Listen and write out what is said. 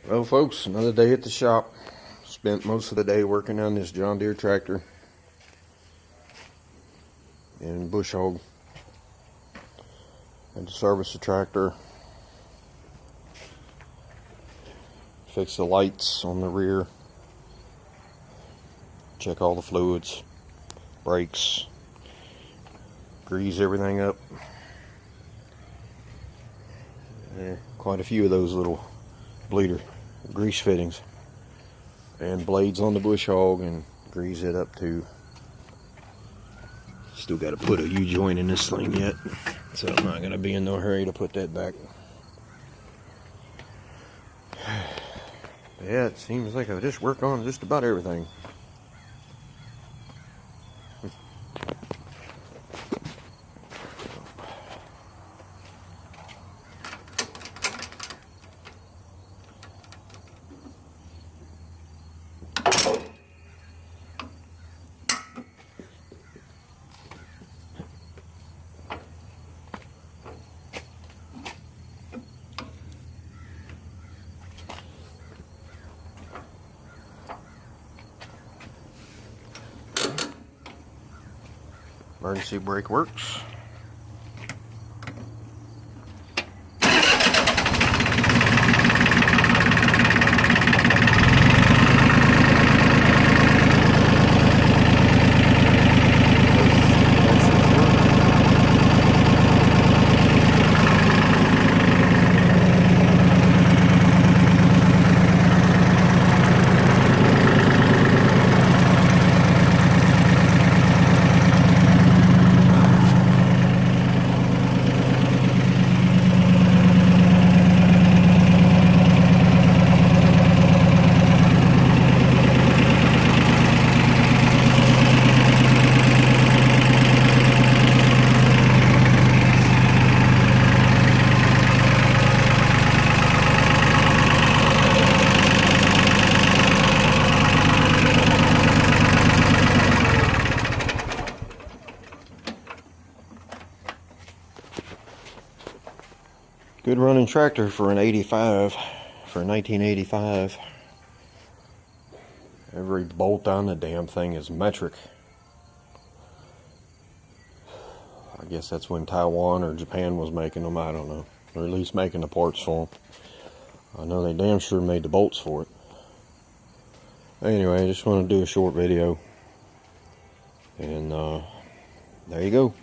Well, folks, another day at the shop. Spent most of the day working on this John Deere tractor and Brushhog. Had to service the tractor, fix the lights on the rear, check all the fluids, brakes, grease everything up. Quite a few of those little bleeder grease fittings and blades on the Brushhog, and grease it up too. Still got to put a U-joint in this thing yet, so I'm not going to be in no hurry to put that back. Yeah, it seems like I just work on just about everything. Emergency brake works. Good running tractor for an 85, for 1985. Every bolt on the damn thing is metric. I guess that's when Taiwan or Japan was making them, I don't know. Or at least making the parts for them. I know they damn sure made the bolts for it. Anyway, I just want to do a short video. And there you go.